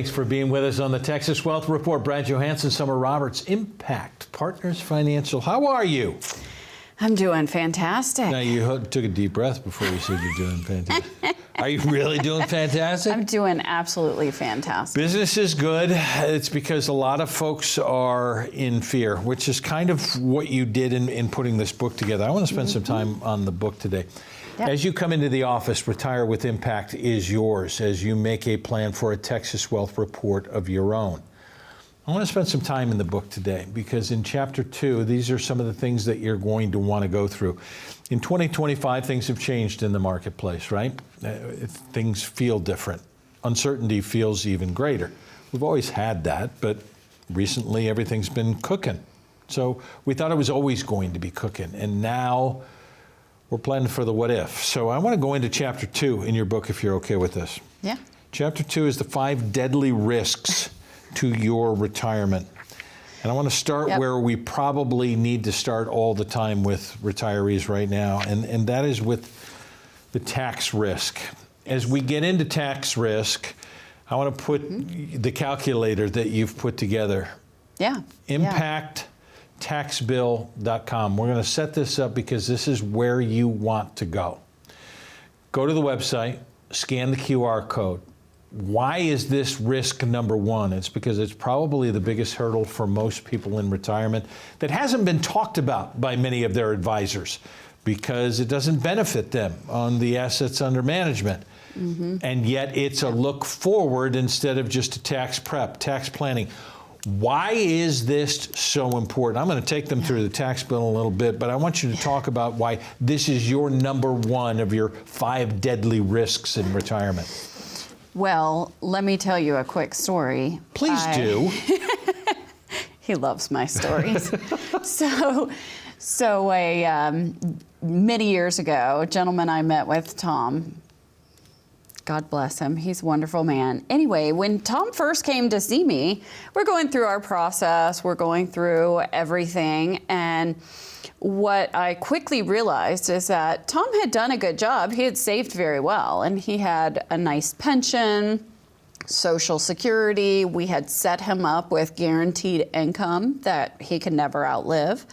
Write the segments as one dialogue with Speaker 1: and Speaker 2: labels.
Speaker 1: Thanks for being with us on the Texas Wealth Report. Brad Johansson, Summer Roberts, Impact Partners Financial. How are you?
Speaker 2: I'm doing fantastic.
Speaker 1: Now, you took a deep breath before you said you're doing fantastic. Are you really doing fantastic?
Speaker 2: I'm doing absolutely fantastic.
Speaker 1: Business is good. It's because a lot of folks are in fear, which is kind of what you did in putting this book together. I want to spend some time on the book today. Yep. As you come into the office, Retire with Impact is yours as you make a plan for a Texas Wealth Report of your own. I want to spend some time in the book today because in Chapter 2, these are some of the things that you're going to want to go through. In 2025, things have changed in the marketplace, right? Things feel different. Uncertainty feels even greater. We've always had that, but recently everything's been cooking. So we thought it was always going to be cooking, and now we're planning for the what if. So I want to go into Chapter 2 in your book if you're okay with this.
Speaker 2: Yeah.
Speaker 1: Chapter 2 is the 5 deadly risks to your retirement. And I want to start where we probably need to start all the time with retirees right now, and that is with the tax risk. As we get into tax risk, I want to put the calculator that you've put together.
Speaker 2: Yeah.
Speaker 1: ImpactTaxBill.com. We're going to set this up because this is where you want to go. Go to the website, scan the QR code. Why is this risk number one? It's because it's probably the biggest hurdle for most people in retirement that hasn't been talked about by many of their advisors because it doesn't benefit them on the assets under management. And yet it's a look forward instead of just a tax prep, tax planning. Why is this so important? I'm going to take them through the tax bill in a little bit, but I want you to talk about why this is your number one of your 5 deadly risks in retirement.
Speaker 2: Well, let me tell you a quick story.
Speaker 1: Please do.
Speaker 2: He loves my stories. So many years ago, a gentleman I met with, Tom, God bless him, he's a wonderful man. Anyway, when Tom first came to see me, we're going through our process, we're going through everything, and what I quickly realized is that Tom had done a good job. He had saved very well, and he had a nice pension, Social Security. We had set him up with guaranteed income that he could never outlive.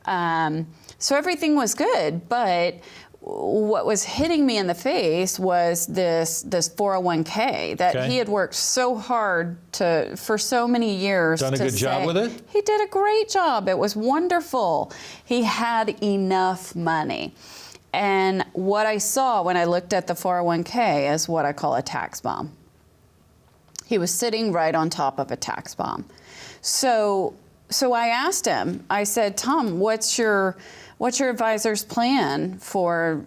Speaker 2: So everything was good, but what was hitting me in the face was this 401k that he had worked so hard for so many years.
Speaker 1: Done a good job with it?
Speaker 2: He did a great job. It was wonderful. He had enough money. And what I saw when I looked at the 401k is what I call a tax bomb. He was sitting right on top of a tax bomb. So I asked him, I said, Tom, what's your advisor's plan for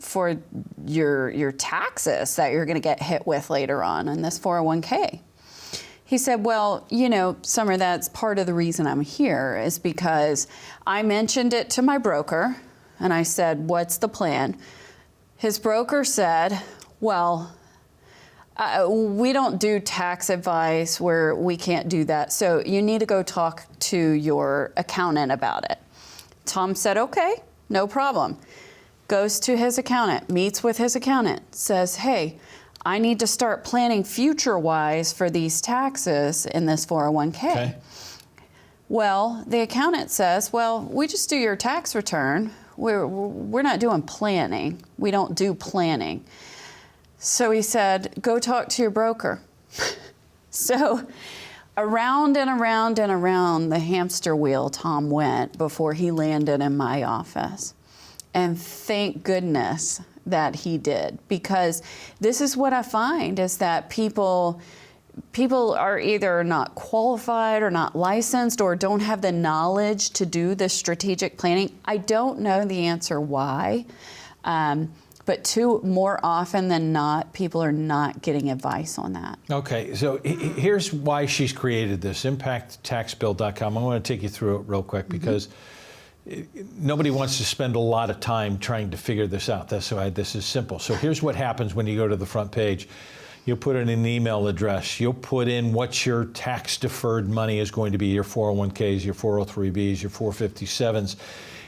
Speaker 2: your taxes that you're going to get hit with later on in this 401k? He said, well, you know, Summer, that's part of the reason I'm here is because I mentioned it to my broker and I said, what's the plan? His broker said, well, we don't do tax advice where we can't do that. So you need to go talk to your accountant about it. Tom said, okay. No problem. Goes to his accountant, meets with his accountant, says, hey, I need to start planning future-wise for these taxes in this 401k.
Speaker 1: Okay.
Speaker 2: Well, the accountant says, well, we just do your tax return. We're not doing planning. We don't do planning. So he said, go talk to your broker. So around and around and around the hamster wheel Tom went before he landed in my office. And thank goodness that he did, because this is what I find is that people are either not qualified or not licensed or don't have the knowledge to do the strategic planning. I don't know the answer why. But more often than not, people are not getting advice on that.
Speaker 1: Okay, so here's why she's created this, ImpactTaxBill.com. I want to take you through it real quick because nobody wants to spend a lot of time trying to figure this out. That's why this is simple. So here's what happens when you go to the front page. You'll put in an email address. You'll put in what your tax-deferred money is going to be, your 401ks, your 403bs, your 457s.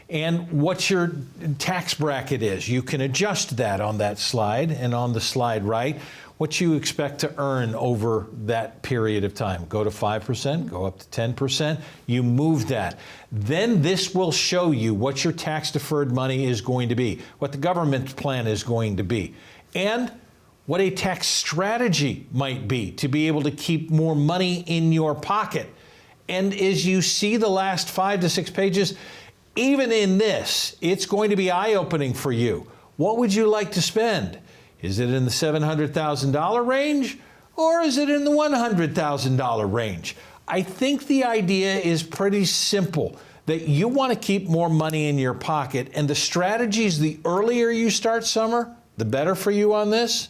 Speaker 1: And what your tax bracket is. You can adjust that on that slide, and on the slide right, what you expect to earn over that period of time. Go to 5%, go up to 10%, you move that. Then this will show you what your tax deferred money is going to be, what the government plan is going to be, and what a tax strategy might be to be able to keep more money in your pocket. And as you see the last 5 to 6 pages, even in this, it's going to be eye-opening for you. What would you like to spend? Is it in the $700,000 range, or is it in the $100,000 range? I think the idea is pretty simple, that you want to keep more money in your pocket, and the strategies, the earlier you start summer, the better for you on this?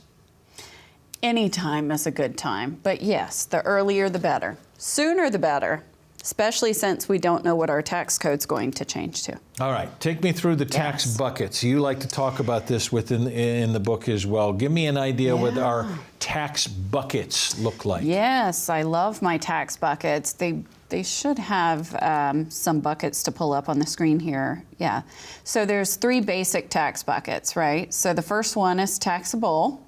Speaker 2: Any time is a good time, but yes, the earlier the better. Sooner the better, especially since we don't know what our tax code's going to change to.
Speaker 1: All right, take me through the tax buckets. You like to talk about this in the book as well. Give me an idea what our tax buckets look like.
Speaker 2: Yes, I love my tax buckets. They should have some buckets to pull up on the screen here. Yeah, so there's 3 basic tax buckets, right? So the first one is taxable.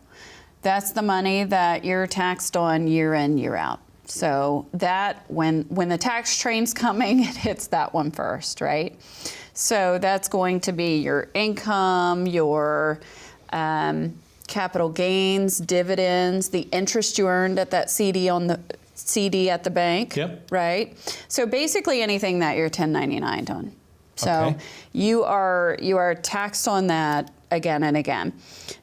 Speaker 2: That's the money that you're taxed on year in, year out. So that, when the tax train's coming, it hits that one first, right? So that's going to be your income, your capital gains, dividends, the interest you earned at that CD at the bank, right? So basically anything that you're 1099'd on. So you are taxed on that again and again.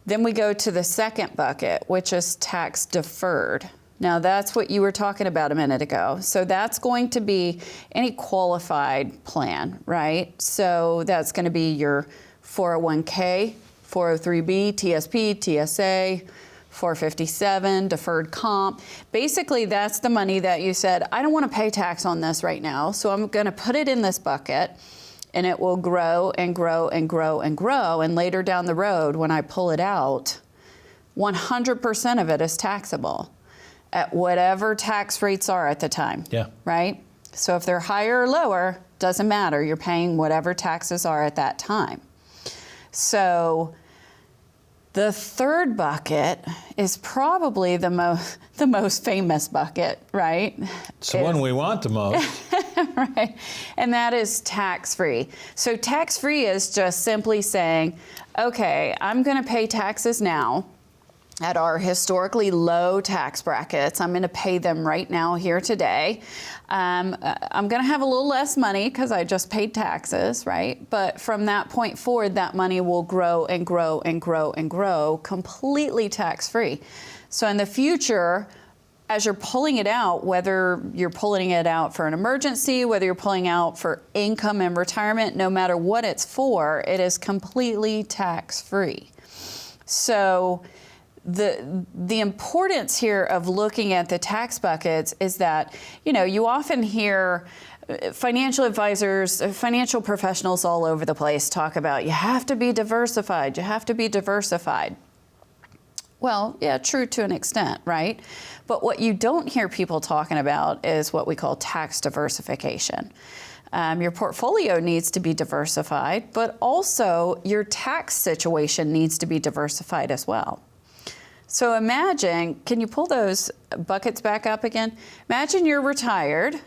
Speaker 2: Then we go to the second bucket, which is tax deferred. Now that's what you were talking about a minute ago. So that's going to be any qualified plan, right? So that's going to be your 401k, 403b, TSP, TSA, 457, deferred comp. Basically, that's the money that you said, I don't want to pay tax on this right now, so I'm going to put it in this bucket, and it will grow and grow and grow and grow. And later down the road, when I pull it out, 100% of it is taxable at whatever tax rates are at the time, right? So if they're higher or lower, doesn't matter. You're paying whatever taxes are at that time. So the third bucket is probably the most famous bucket, right?
Speaker 1: It's the one we want the most.
Speaker 2: Right, and that is tax-free. So tax-free is just simply saying, okay, I'm going to pay taxes now at our historically low tax brackets. I'm going to pay them right now here today. I'm going to have a little less money because I just paid taxes, right? But from that point forward, that money will grow and grow and grow and grow completely tax-free. So in the future, as you're pulling it out, whether you're pulling it out for an emergency, whether you're pulling out for income and retirement, no matter what it's for, it is completely tax-free. So the importance here of looking at the tax buckets is that, you often hear financial advisors, financial professionals all over the place talk about, you have to be diversified, you have to be diversified. Well, yeah, true to an extent, right? But what you don't hear people talking about is what we call tax diversification. Your portfolio needs to be diversified, but also your tax situation needs to be diversified as well. So imagine, can you pull those buckets back up again? Imagine you're retired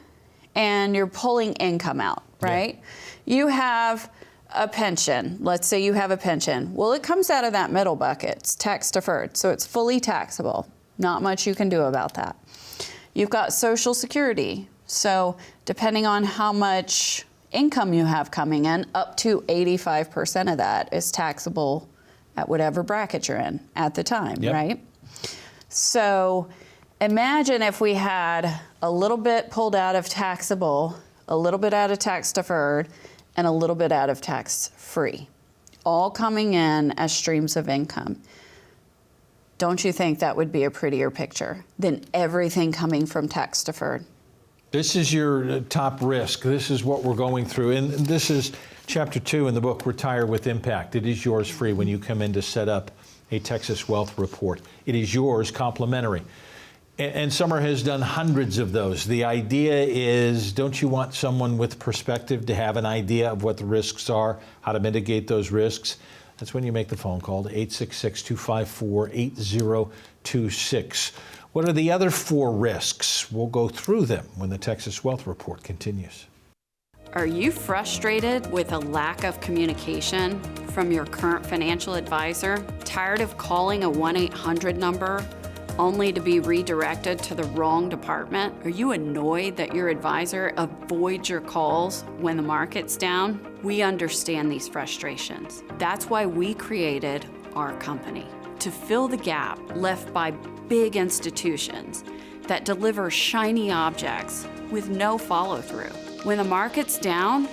Speaker 2: and you're pulling income out, right? Yeah. You have a pension. Let's say you have a pension. Well, it comes out of that middle bucket. It's tax deferred, so it's fully taxable. Not much you can do about that. You've got Social Security. So depending on how much income you have coming in, up to 85% of that is taxable at whatever bracket you're in at the time, right? So imagine if we had a little bit pulled out of taxable, a little bit out of tax deferred, and a little bit out of tax free, all coming in as streams of income. Don't you think that would be a prettier picture than everything coming from tax deferred?
Speaker 1: This is your top risk. This is what we're going through. And this is Chapter 2 in the book, Retire with Impact. It is yours free when you come in to set up a Texas Wealth Report. It is yours complimentary. And Summer has done hundreds of those. The idea is, don't you want someone with perspective to have an idea of what the risks are, how to mitigate those risks? That's when you make the phone call to 866-254-8026. What are the other 4 risks? We'll go through them when the Texas Wealth Report continues.
Speaker 2: Are you frustrated with a lack of communication from your current financial advisor? Tired of calling a 1-800 number only to be redirected to the wrong department? Are you annoyed that your advisor avoids your calls when the market's down? We understand these frustrations. That's why we created our company, to fill the gap left by big institutions that deliver shiny objects with no follow-through. When the market's down,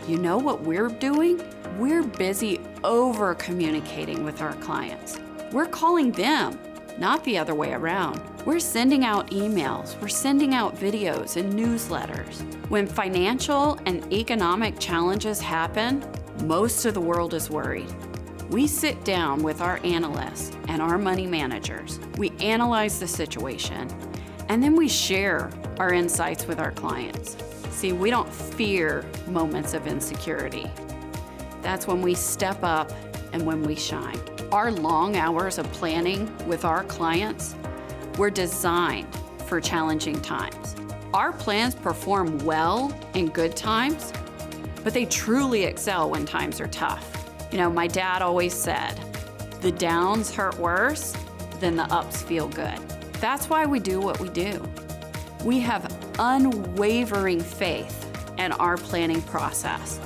Speaker 2: you know what we're doing? We're busy over-communicating with our clients. We're calling them, not the other way around. We're sending out emails, we're sending out videos and newsletters. When financial and economic challenges happen, most of the world is worried. We sit down with our analysts and our money managers. We analyze the situation, and then we share our insights with our clients. See, we don't fear moments of insecurity. That's when we step up and when we shine. Our long hours of planning with our clients were designed for challenging times. Our plans perform well in good times, but they truly excel when times are tough. You know, my dad always said, the downs hurt worse than the ups feel good. That's why we do what we do. We have unwavering faith in our planning process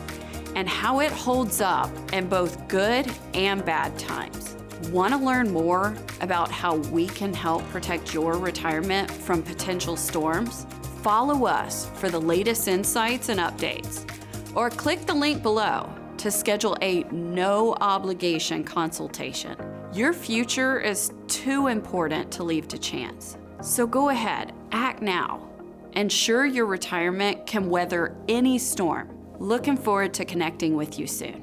Speaker 2: and how it holds up in both good and bad times. Want to learn more about how we can help protect your retirement from potential storms? Follow us for the latest insights and updates, or click the link below to schedule a no-obligation consultation. Your future is too important to leave to chance. So go ahead, act now. Ensure your retirement can weather any storm. Looking forward to connecting with you soon.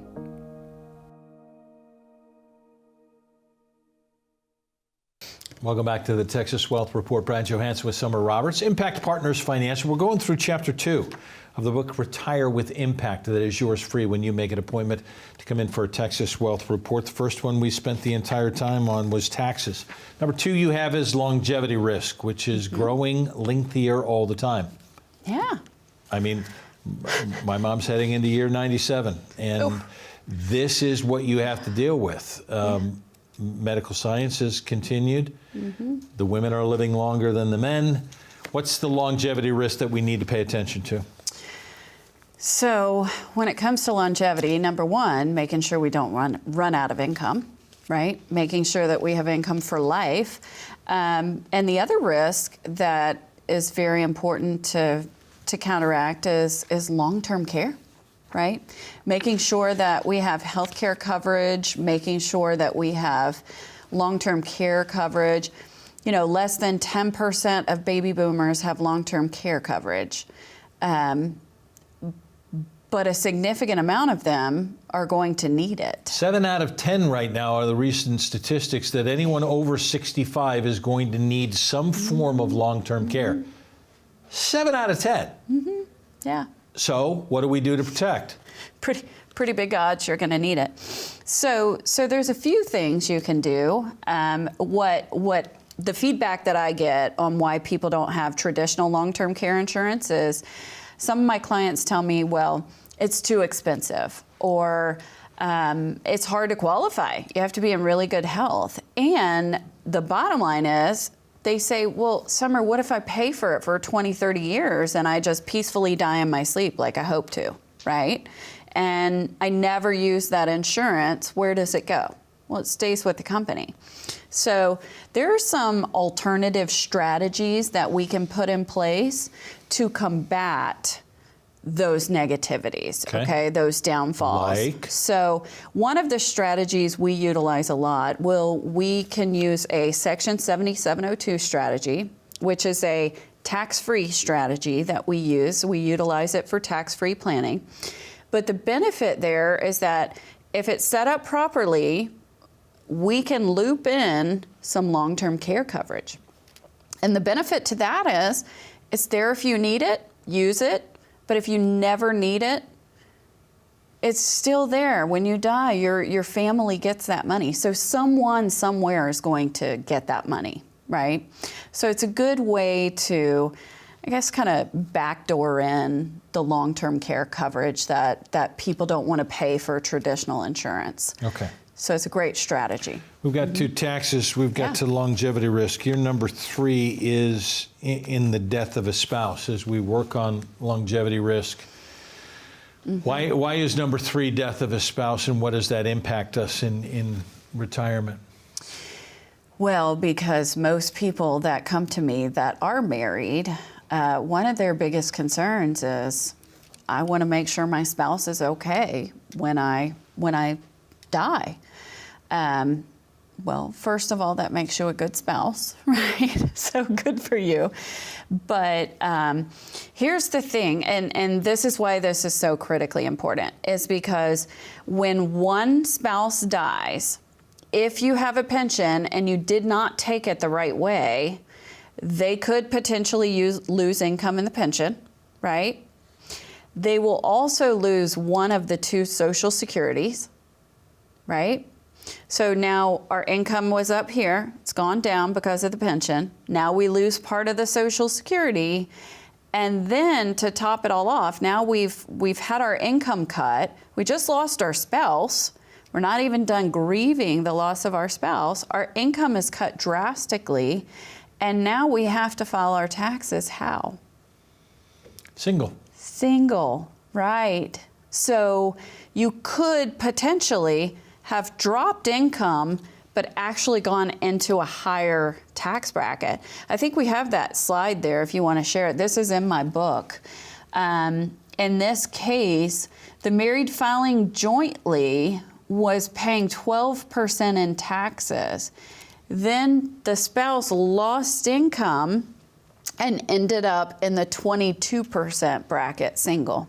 Speaker 1: Welcome back to the Texas Wealth Report. Brad Johansson with Summer Roberts. Impact Partners Financial. We're going through Chapter 2 of the book, Retire with Impact, that is yours free when you make an appointment to come in for a Texas Wealth Report. The first one we spent the entire time on was taxes. Number 2 you have is longevity risk, which is growing lengthier all the time.
Speaker 2: Yeah.
Speaker 1: I mean, my mom's heading into year 97, and this is what you have to deal with. Medical science has continued. The women are living longer than the men. What's the longevity risk that we need to pay attention to?
Speaker 2: So when it comes to longevity, number 1, making sure we don't run out of income, right? Making sure that we have income for life. And the other risk that is very important to counteract is long-term care, right? Making sure that we have health care coverage, making sure that we have long-term care coverage. You know, less than 10% of baby boomers have long-term care coverage. But a significant amount of them are going to need it.
Speaker 1: 7 out of 10 right now are the recent statistics that anyone over 65 is going to need some form of long-term care. 7 out of 10.
Speaker 2: Yeah.
Speaker 1: So what do we do to protect?
Speaker 2: Pretty big odds you're going to need it. So there's a few things you can do. What the feedback that I get on why people don't have traditional long-term care insurance is some of my clients tell me, well, it's too expensive, or it's hard to qualify. You have to be in really good health. And the bottom line is, they say, well, Summer, what if I pay for it for 20, 30 years and I just peacefully die in my sleep like I hope to, right? And I never use that insurance. Where does it go? Well, it stays with the company. So there are some alternative strategies that we can put in place to combat those negativities, okay, those downfalls.
Speaker 1: Like?
Speaker 2: So one of the strategies we utilize a lot, we can use a Section 7702 strategy, which is a tax-free strategy that we use. We utilize it for tax-free planning. But the benefit there is that if it's set up properly, we can loop in some long-term care coverage. And the benefit to that is, it's there if you need it, use it. But if you never need it, it's still there. When you die, your family gets that money. So someone somewhere is going to get that money, right? So it's a good way to, I guess, kind of backdoor in the long-term care coverage that people don't want to pay for traditional insurance.
Speaker 1: Okay.
Speaker 2: So it's a great strategy.
Speaker 1: We've got to taxes, we've got to longevity risk. Your number 3 is in the death of a spouse as we work on longevity risk. Why is number 3 death of a spouse, and what does that impact us in retirement?
Speaker 2: Well, because most people that come to me that are married, one of their biggest concerns is, I want to make sure my spouse is okay when I die. Well, first of all, that makes you a good spouse, right? So good for you. But here's the thing, and this is why this is so critically important, is because when one spouse dies, if you have a pension and you did not take it the right way, they could potentially lose income in the pension, right? They will also lose one of the 2 Social Securities, right? So now our income was up here, it's gone down because of the pension. Now we lose part of the Social Security, and then to top it all off, now we've had our income cut. We just lost our spouse. We're not even done grieving the loss of our spouse. Our income is cut drastically, and now we have to file our taxes. How? Single, right. So you could potentially have dropped income, but actually gone into a higher tax bracket. I think we have that slide there if you want to share it. This is in my book. In this case, the married filing jointly was paying 12% in taxes. Then the spouse lost income and ended up in the 22% bracket single.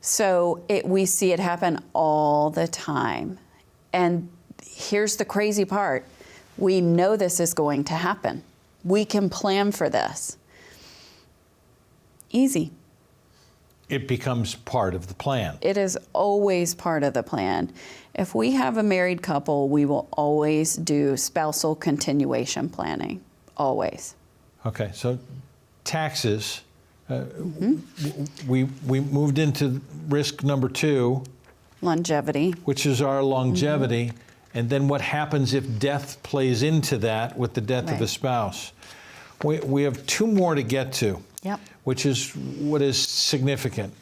Speaker 2: So we see it happen all the time. And here's the crazy part. We know this is going to happen. We can plan for this. Easy.
Speaker 1: It becomes part of the plan.
Speaker 2: It is always part of the plan. If we have a married couple, we will always do spousal continuation planning. Always.
Speaker 1: Okay, so taxes. We moved into risk number 2.
Speaker 2: Longevity.
Speaker 1: Which is our longevity. And then what happens if death plays into that with the death of a spouse? We have 2 more to get to, which is what is significant.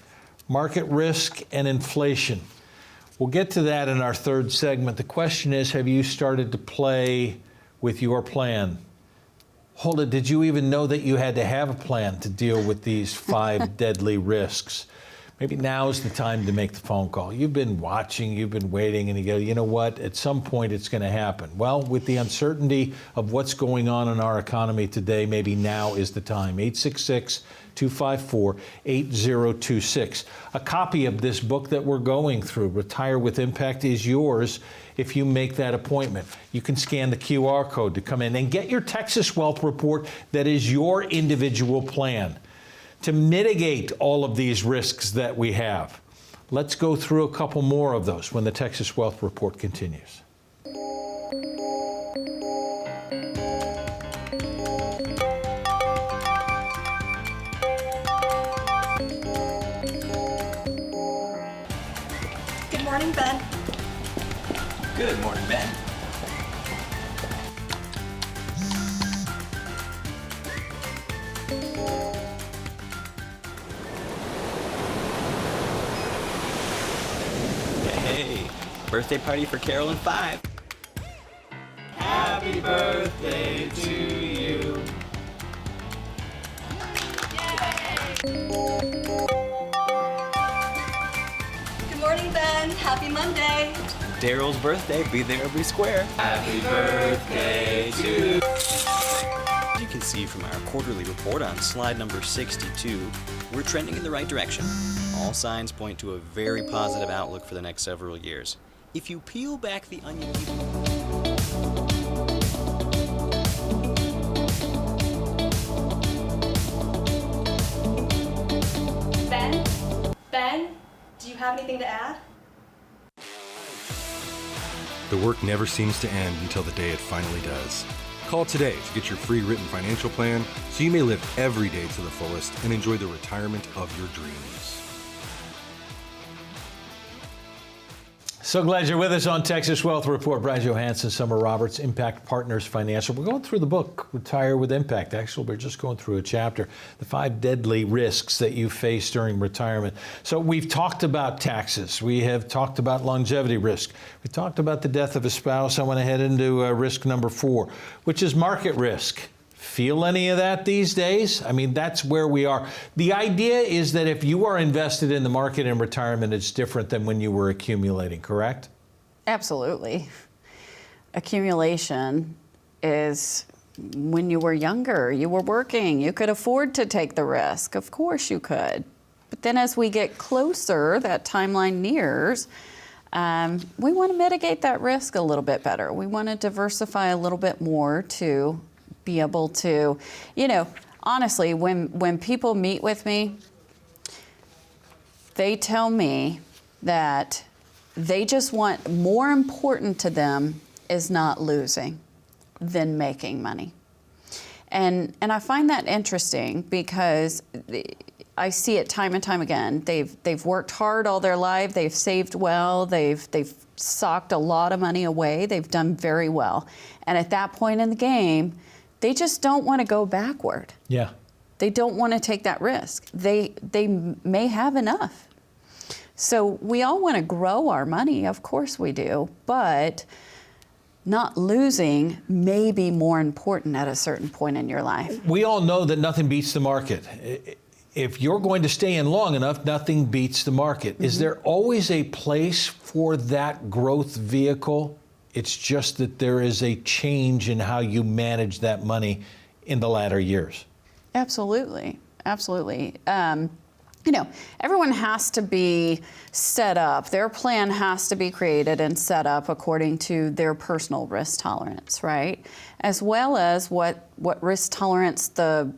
Speaker 1: Market risk and inflation. We'll get to that in our 3rd segment. The question is, have you started to play with your plan? Hulda, did you even know that you had to have a plan to deal with these 5 deadly risks? Maybe now is the time to make the phone call. You've been watching, you've been waiting, and you go, you know what, at some point it's going to happen. Well, with the uncertainty of what's going on in our economy today, maybe now is the time. 866-254-8026. A copy of this book that we're going through, Retire with Impact, is yours if you make that appointment. You can scan the QR code to come in and get your Texas Wealth Report that is your individual plan to mitigate all of these risks that we have. Let's go through a couple more of those when the Texas Wealth Report continues.
Speaker 3: Good morning, Ben.
Speaker 4: Good morning, Ben. Hey, birthday party for Carol and 5. Happy birthday to you.
Speaker 3: Good morning, Ben. Happy Monday.
Speaker 4: Daryl's birthday, be there or be square. Happy birthday to you. As you can see from our quarterly report on slide number 62, we're trending in the right direction. All signs point to a very positive outlook for the next several years. If you peel back the onion...
Speaker 3: Ben, do you have anything to add?
Speaker 5: The work never seems to end until the day it finally does. Call today to get your free written financial plan so you may live every day to the fullest and enjoy the retirement of your dreams.
Speaker 1: So glad you're with us on Texas Wealth Report. Brad Johansson, Summer Roberts, Impact Partners Financial. We're going through the book, Retire with Impact. Actually, we're just going through a chapter, the 5 deadly risks that you face during retirement. So we've talked about taxes. We have talked about longevity risk. We talked about the death of a spouse. I want to head into risk number 4, which is market risk. Feel any of that these days? I mean, that's where we are. The idea is that if you are invested in the market in retirement, it's different than when you were accumulating, correct?
Speaker 2: Absolutely. Accumulation is when you were younger, you were working, you could afford to take the risk. Of course you could. But then as we get closer, that timeline nears, we want to mitigate that risk a little bit better. We want to diversify a little bit more to be able to, honestly, when people meet with me, they tell me that they just want, more important to them is not losing than making money. And I find that interesting because I see it time and time again. They've worked hard all their life, they've saved well, they've socked a lot of money away, they've done very well. And at that point in the game, they just don't want to go backward.
Speaker 1: Yeah.
Speaker 2: They don't want to take that risk. They may have enough. So we all want to grow our money, of course we do, but not losing may be more important at a certain point in your life.
Speaker 1: We all know that nothing beats the market. If you're going to stay in long enough, nothing beats the market. Mm-hmm. Is there always a place for that growth vehicle? It's just that there is a change in how you manage that money in the latter years.
Speaker 2: Absolutely, absolutely. Everyone has to be set up. Their plan has to be created and set up according to their personal risk tolerance, right? As well as what risk tolerance the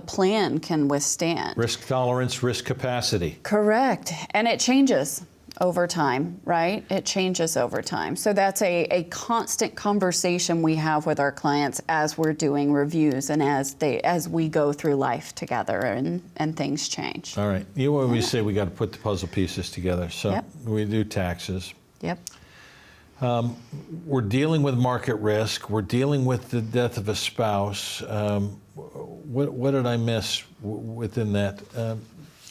Speaker 2: plan can withstand.
Speaker 1: Risk tolerance, risk capacity.
Speaker 2: Correct. And it changes over time, right? It changes over time. So that's a constant conversation we have with our clients as we're doing reviews and as we go through life together and things change.
Speaker 1: All right. You always say we got to put the puzzle pieces together. So
Speaker 2: Yep.
Speaker 1: We do taxes.
Speaker 2: Yep.
Speaker 1: We're dealing with market risk. We're dealing with the death of a spouse. What did I miss within that?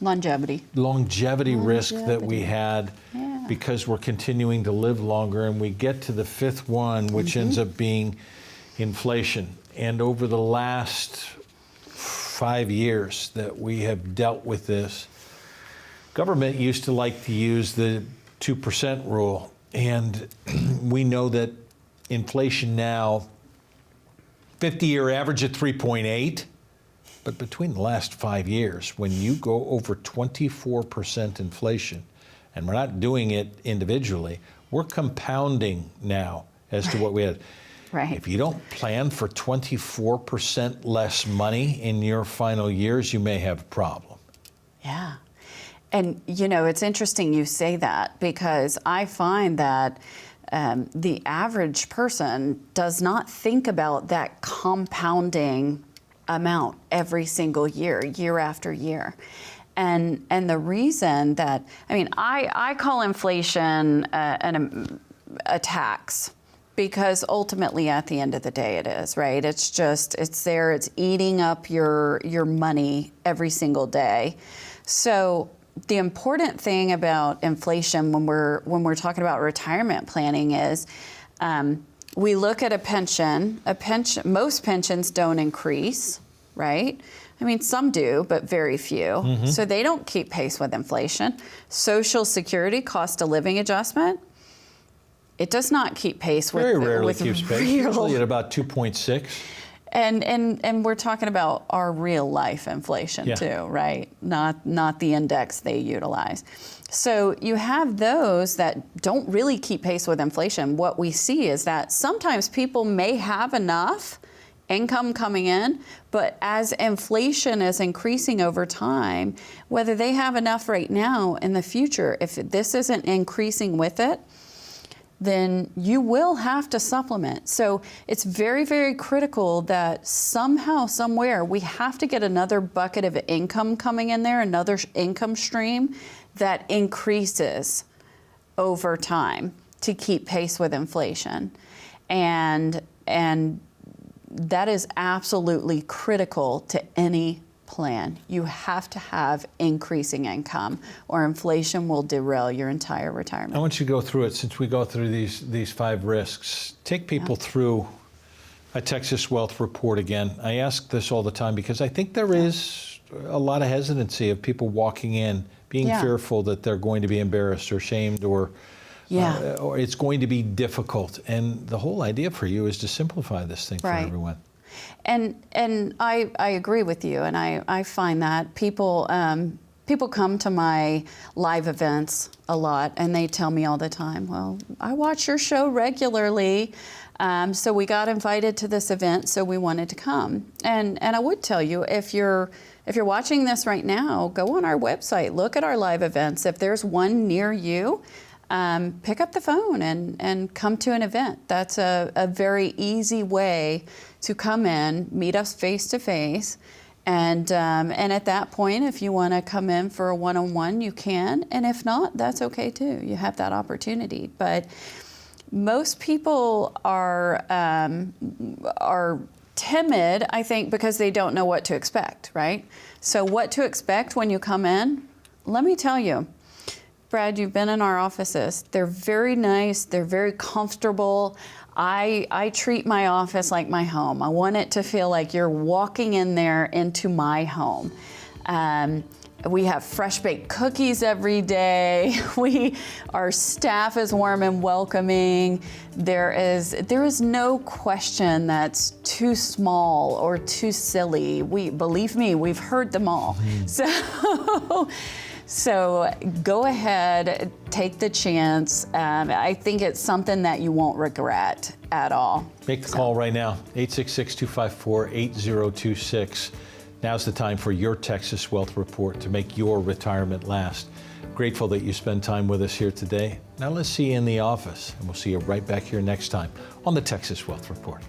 Speaker 1: Longevity risk that we had because we're continuing to live longer, and we get to the 5th one, which ends up being inflation. And over the last 5 years that we have dealt with this, government used to like to use the 2% rule, and we know that inflation now, 50-year average at 3.8. But between the last 5 years, when you go over 24% inflation, and we're not doing it individually, we're compounding now as to what we had.
Speaker 2: Right.
Speaker 1: If you don't plan for 24% less money in your final years, you may have a problem.
Speaker 2: Yeah. And, it's interesting you say that because I find that the average person does not think about that compounding amount every single year after year. And the reason that, I call inflation a tax because ultimately at the end of the day it is, right? It's there, it's eating up your money every single day. So the important thing about inflation when we're talking about retirement planning is we look at a pension. Most pensions don't increase, right? Some do, but very few. Mm-hmm. So they don't keep pace with inflation. Social Security cost of living adjustment, it does not keep pace with
Speaker 1: very rarely
Speaker 2: with
Speaker 1: keeps pace. Usually at about 2.6.
Speaker 2: And we're talking about our real life inflation too, right? Not the index they utilize. So you have those that don't really keep pace with inflation. What we see is that sometimes people may have enough income coming in, but as inflation is increasing over time, whether they have enough right now in the future, if this isn't increasing with it, then you will have to supplement. So it's very, very critical that somehow, somewhere, we have to get another bucket of income coming in there, another income stream that increases over time to keep pace with inflation. And that is absolutely critical to any plan. You have to have increasing income, or inflation will derail your entire retirement.
Speaker 1: I want you to go through it, since we go through these 5 risks. Take people through a Texas Wealth Report again. I ask this all the time because I think there is a lot of hesitancy of people walking in, being fearful that they're going to be embarrassed or shamed, or it's going to be difficult. And the whole idea for you is to simplify this thing for everyone.
Speaker 2: And I agree with you, and I find that people come to my live events a lot, and they tell me all the time, well, I watch your show regularly, so we got invited to this event, so we wanted to come. And I would tell you, if you're watching this right now, go on our website, look at our live events. If there's one near you, pick up the phone and come to an event. That's a very easy way to come in, meet us face to face, and at that point, if you want to come in for a one-on-one, you can, and if not, that's okay too. You have that opportunity. But most people are timid, I think, because they don't know what to expect, right? So what to expect when you come in? Let me tell you. Brad, you've been in our offices. They're very nice. They're very comfortable. I treat my office like my home. I want it to feel like you're walking in there into my home. We have fresh baked cookies every day. Our staff is warm and welcoming. There is no question that's too small or too silly. Believe me, we've heard them all. So go ahead, take the chance. I think it's something that you won't regret at all.
Speaker 1: Make the call right now, 866-254-8026. Now's the time for your Texas Wealth Report to make your retirement last. Grateful that you spend time with us here today. Now let's see you in the office, and we'll see you right back here next time on the Texas Wealth Report.